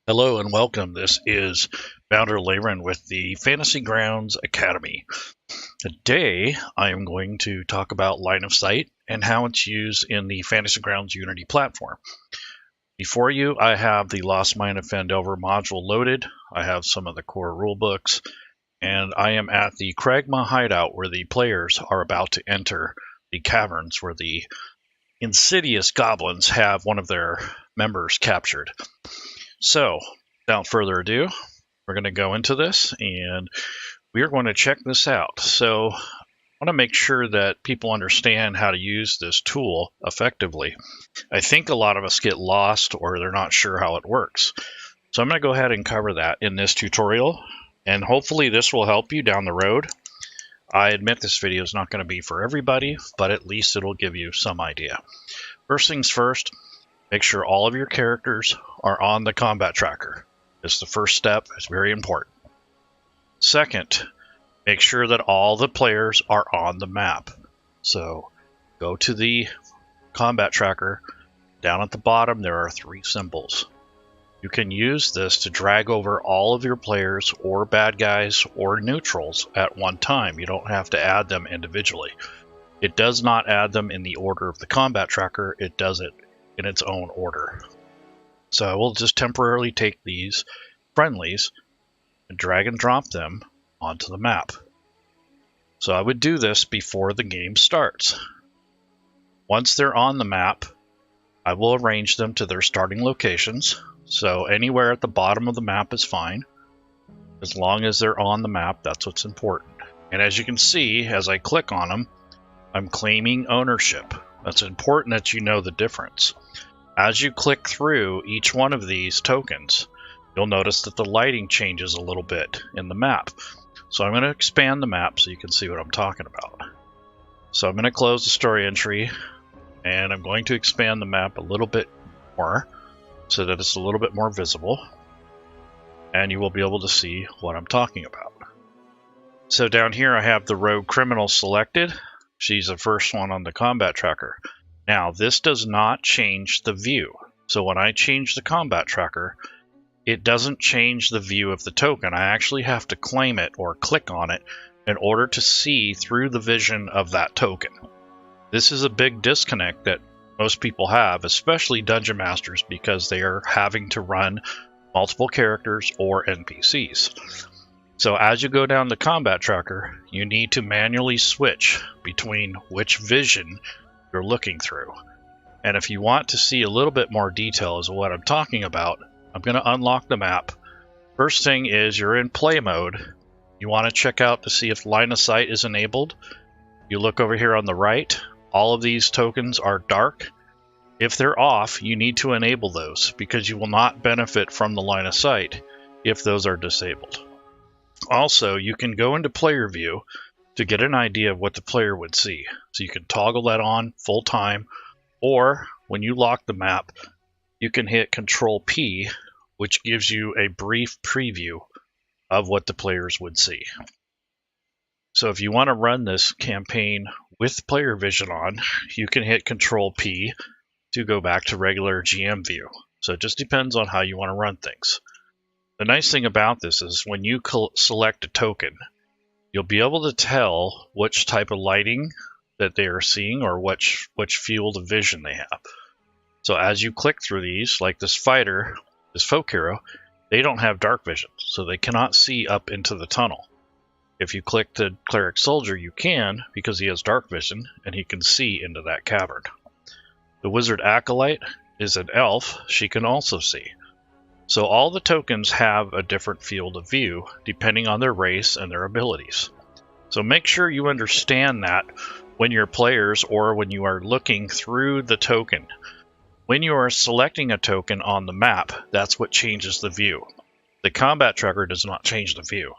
Hello and welcome. This is Founder Laren with the Fantasy Grounds Academy. Today I am going to talk about line of sight and how it's used in the Fantasy Grounds Unity platform. Before you, I have the Lost Mine of Phandelver module loaded. I have some of the core rulebooks, and I am at the Cragmaw Hideout where the players are about to enter the caverns where the insidious goblins have one of their members captured. So, without further ado, we're going to go into this and we are going to check this out. So, I want to make sure that people understand how to use this tool effectively. I think a lot of us get lost or they're not sure how it works. So, I'm going to go ahead and cover that in this tutorial, and hopefully this will help you down the road. I admit this video is not going to be for everybody, but at least it'll give you some idea. First things first, make sure all of your characters are on the combat tracker. It's the first step. It's very important. Second, make sure that all the players are on the map. So go to the combat tracker. Down at the bottom, there are 3 symbols. You can use this to drag over all of your players or bad guys or neutrals at one time. You don't have to add them individually. It does not add them in the order of the combat tracker. It does it in its own order. So I will just temporarily take these friendlies and drag and drop them onto the map. So I would do this before the game starts. Once they're on the map, I will arrange them to their starting locations. So anywhere at the bottom of the map is fine. As long as they're on the map, that's what's important. And as you can see, as I click on them, I'm claiming ownership. That's important that you know the difference. As you click through each one of these tokens, you'll notice that the lighting changes a little bit in the map. So I'm going to expand the map so you can see what I'm talking about. So I'm going to close the story entry, and I'm going to expand the map a little bit more so that it's a little bit more visible, and you will be able to see what I'm talking about. So down here I have the rogue criminal selected. She's the first one on the combat tracker. Now, this does not change the view. So when I change the combat tracker, it doesn't change the view of the token. I actually have to claim it or click on it in order to see through the vision of that token. This is a big disconnect that most people have, especially dungeon masters, because they are having to run multiple characters or NPCs. So as you go down the combat tracker, you need to manually switch between which vision you're looking through. And if you want to see a little bit more detail as to what I'm talking about, I'm going to unlock the map. First thing is you're in play mode. You want to check out to see if line of sight is enabled. You look over here on the right. All of these tokens are dark. If they're off, you need to enable those because you will not benefit from the line of sight if those are disabled. Also, you can go into player view to get an idea of what the player would see. So you can toggle that on full time, or when you lock the map, you can hit Control P, which gives you a brief preview of what the players would see. So if you want to run this campaign with player vision on, you can hit Control P to go back to regular GM view. So it just depends on how you want to run things. The nice thing about this is when you select a token, you'll be able to tell which type of lighting that they are seeing or which field of vision they have. So as you click through these, like this fighter, this folk hero, they don't have dark vision, so they cannot see up into the tunnel. If you click the cleric soldier, you can, because he has dark vision and he can see into that cavern. The wizard acolyte is an elf. She can also see. So all the tokens have a different field of view depending on their race and their abilities. So make sure you understand that when you're players or when you are looking through the token. When you are selecting a token on the map, that's what changes the view. The combat tracker does not change the view.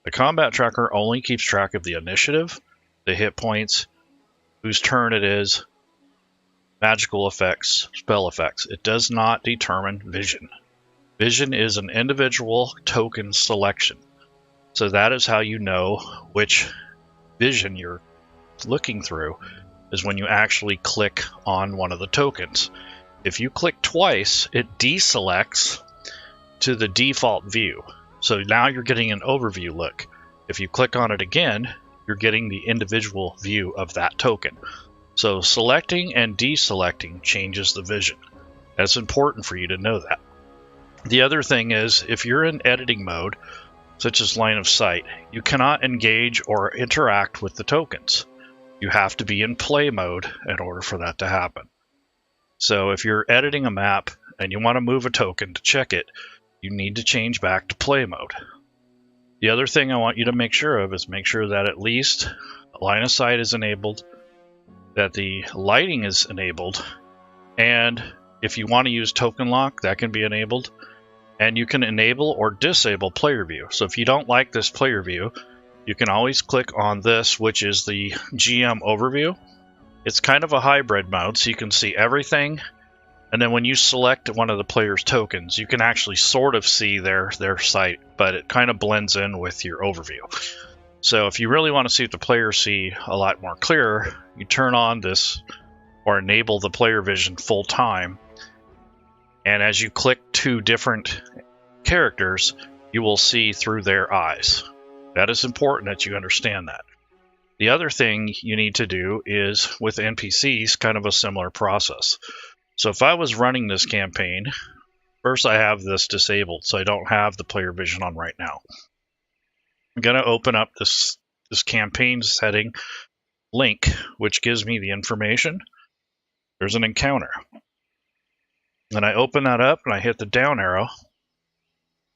The combat tracker only keeps track of the initiative, the hit points, whose turn it is, magical effects, spell effects. It does not determine vision. Vision is an individual token selection. So that is how you know which vision you're looking through, is when you actually click on one of the tokens. If you click twice, it deselects to the default view. So now you're getting an overview look. If you click on it again, you're getting the individual view of that token. So selecting and deselecting changes the vision. That's important for you to know that. The other thing is, if you're in editing mode, such as line of sight, you cannot engage or interact with the tokens. You have to be in play mode in order for that to happen. So if you're editing a map and you want to move a token to check it, you need to change back to play mode. The other thing I want you to make sure of is make sure that at least line of sight is enabled, that the lighting is enabled, and if you want to use token lock, that can be enabled. And you can enable or disable player view. So if you don't like this player view, you can always click on this, which is the GM overview. It's kind of a hybrid mode, so you can see everything. And then when you select one of the player's tokens, you can actually sort of see their site, but it kind of blends in with your overview. So if you really want to see what the players see a lot more clear, you turn on this or enable the player vision full time. And as you click two different characters, you will see through their eyes. That is important that you understand that. The other thing you need to do is with NPCs, kind of a similar process. So if I was running this campaign, first I have this disabled, so I don't have the player vision on right now. I'm going to open up this campaign setting link, which gives me the information. There's an encounter. Then I open that up and I hit the down arrow.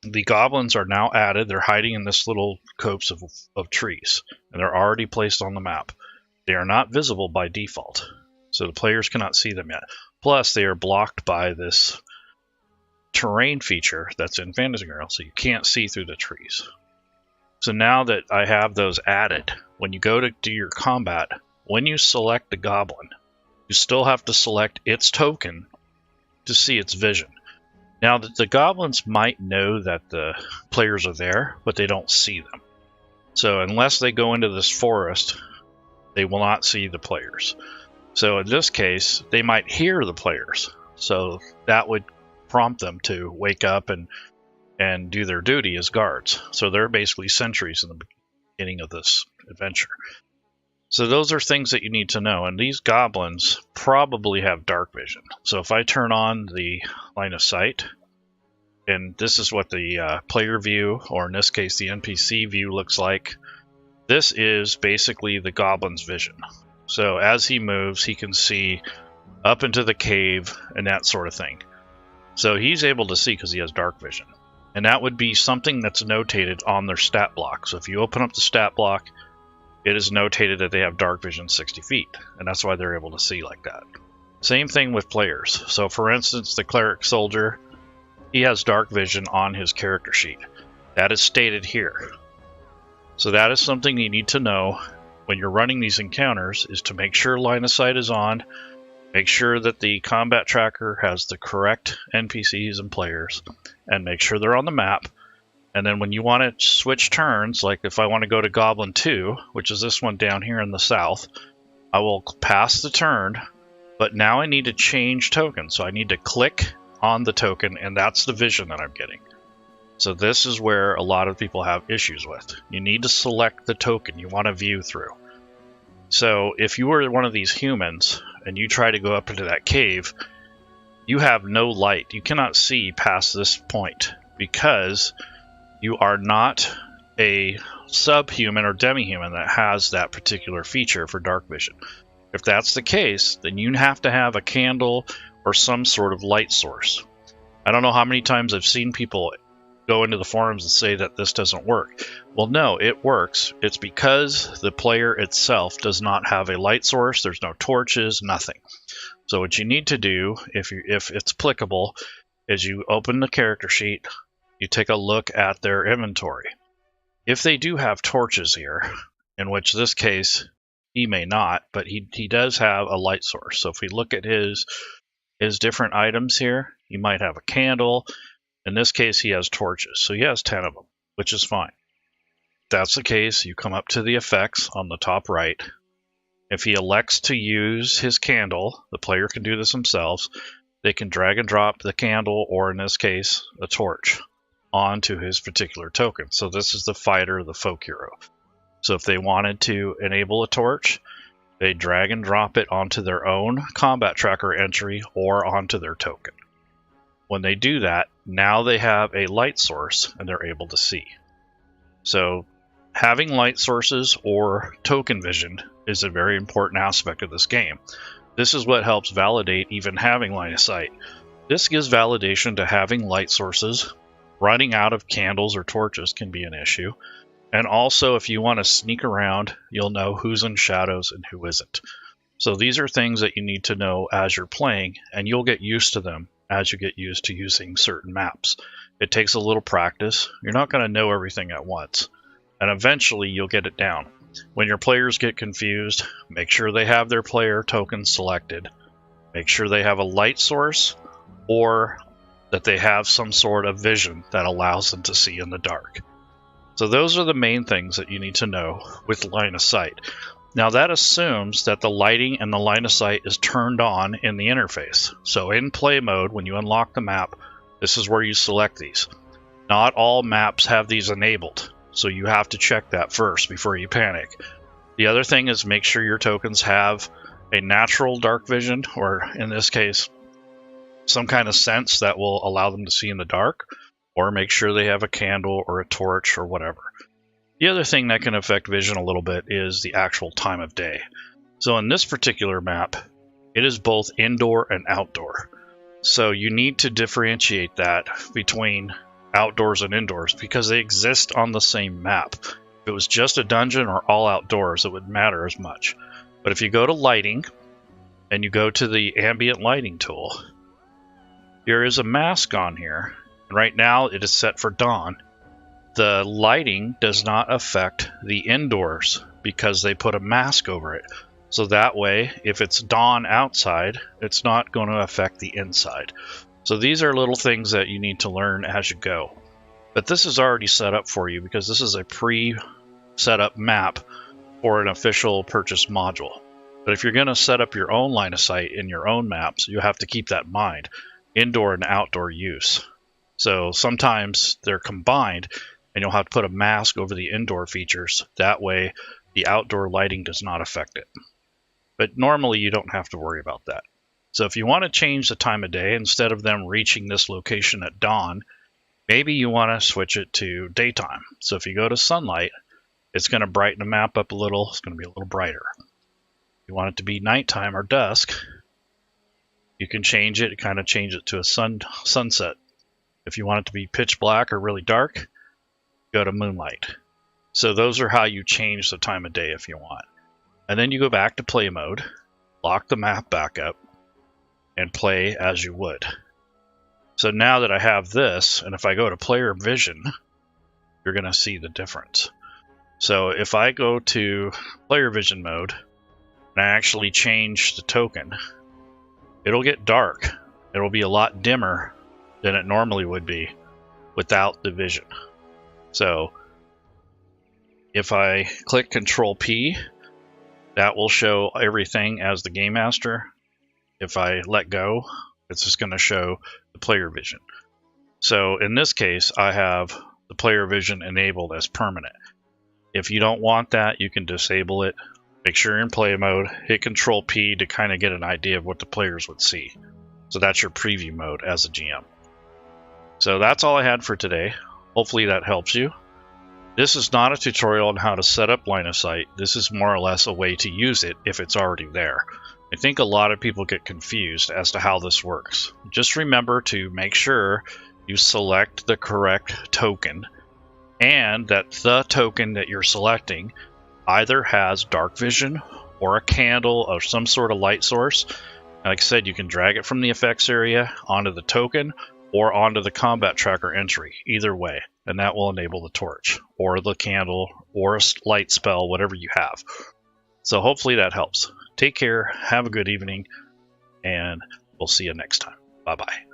The goblins are now added. They're hiding in this little copse of trees, and they're already placed on the map. They are not visible by default, so the players cannot see them yet. Plus, they are blocked by this terrain feature that's in Fantasy Grounds, so you can't see through the trees. So now that I have those added, when you go to do your combat, when you select the goblin, you still have to select its token to see its vision. Now, the goblins might know that the players are there, but they don't see them. So unless they go into this forest, they will not see the players. So in this case, they might hear the players. So that would prompt them to wake up and do their duty as guards. So they're basically sentries in the beginning of this adventure. So those are things that you need to know, and these goblins probably have dark vision. So if I turn on the line of sight, and this is what the player view, or in this case the NPC view, looks like, this is basically the goblin's vision. So as he moves, he can see up into the cave and that sort of thing. So he's able to see because he has dark vision. And that would be something that's notated on their stat block. So if you open up the stat block, it is notated that they have dark vision 60 feet, and that's why they're able to see like that. Same thing with players. So for instance, the cleric soldier, he has dark vision on his character sheet. That is stated here. So that is something you need to know when you're running these encounters, is to make sure line of sight is on, make sure that the combat tracker has the correct NPCs and players, and make sure they're on the map. And then when you want to switch turns, like if I want to go to Goblin 2, which is this one down here in the south, I will pass the turn, but now I need to change token. So I need to click on the token, and that's the vision that I'm getting. So this is where a lot of people have issues with. You need to select the token you want to view through. So if you were one of these humans and you try to go up into that cave, you have no light. You cannot see past this point because you are not a subhuman or demi-human that has that particular feature for dark vision. If that's the case, then you have to have a candle or some sort of light source. I don't know how many times I've seen people go into the forums and say that this doesn't work. Well, no, it works. It's because the player itself does not have a light source. There's no torches, nothing. So what you need to do, if it's applicable, is you open the character sheet, you take a look at their inventory. If they do have torches here, in which this case he may not, but he does have a light source. So if we look at his different items here, he might have a candle. In this case, he has torches, so he has 10 of them, which is fine. If that's the case, you come up to the effects on the top right. If he elects to use his candle, the player can do this themselves. They can drag and drop the candle, or in this case, a torch. onto his particular token. So this is the fighter, the folk hero. So if they wanted to enable a torch, they drag and drop it onto their own combat tracker entry or onto their token. When they do that, now they have a light source and they're able to see. So having light sources or token vision is a very important aspect of this game. This is what helps validate even having line of sight. This gives validation to having light sources. Running out of candles or torches can be an issue. And also, if you want to sneak around, you'll know who's in shadows and who isn't. So these are things that you need to know as you're playing, and you'll get used to them as you get used to using certain maps. It takes a little practice. You're not going to know everything at once, and eventually you'll get it down. When your players get confused, make sure they have their player token selected. Make sure they have a light source, or that they have some sort of vision that allows them to see in the dark. So those are the main things that you need to know with line of sight. Now that assumes that the lighting and the line of sight is turned on in the interface. So in play mode, when you unlock the map, this is where you select these. Not all maps have these enabled, so you have to check that first before you panic. The other thing is make sure your tokens have a natural dark vision, or in this case, some kind of sense that will allow them to see in the dark, or make sure they have a candle or a torch or whatever. The other thing that can affect vision a little bit is the actual time of day. So in this particular map, it is both indoor and outdoor. So you need to differentiate that between outdoors and indoors because they exist on the same map. If it was just a dungeon or all outdoors, it wouldn't matter as much. But if you go to lighting and you go to the ambient lighting tool, there is a mask on here. Right now it is set for dawn. The lighting does not affect the indoors because they put a mask over it. So that way, if it's dawn outside, it's not going to affect the inside. So these are little things that you need to learn as you go. But this is already set up for you because this is a pre-set up map for an official purchase module. But if you're going to set up your own line of sight in your own maps, you have to keep that in mind. Indoor and outdoor use. So sometimes they're combined and you'll have to put a mask over the indoor features. That way the outdoor lighting does not affect it. But normally you don't have to worry about that. So if you want to change the time of day, instead of them reaching this location at dawn, maybe you want to switch it to daytime. So if you go to sunlight, it's going to brighten the map up a little. It's going to be a little brighter. If you want it to be nighttime or dusk, you can change it, kind of change it to a sunset. If you want it to be pitch black or really dark, go to moonlight. So those are how you change the time of day if you want. And then you go back to play mode, lock the map back up, and play as you would. So now that I have this, and if I go to player vision, you're going to see the difference. So if I go to player vision mode, and I actually change the token, it'll get dark. It'll be a lot dimmer than it normally would be without the vision. So if I click Control P, that will show everything as the Game Master. If I let go, it's just going to show the player vision. So in this case, I have the player vision enabled as permanent. If you don't want that, you can disable it. Make sure you're in play mode, hit Control P to kind of get an idea of what the players would see. So that's your preview mode as a GM. So that's all I had for today. Hopefully that helps you. This is not a tutorial on how to set up line of sight. This is more or less a way to use it if it's already there. I think a lot of people get confused as to how this works. Just remember to make sure you select the correct token and that the token that you're selecting either has dark vision or a candle or some sort of light source. Like I said, you can drag it from the effects area onto the token or onto the combat tracker entry, either way, and that will enable the torch or the candle or a light spell, whatever you have. So hopefully that helps. Take care, have a good evening, and we'll see you next time. Bye-bye.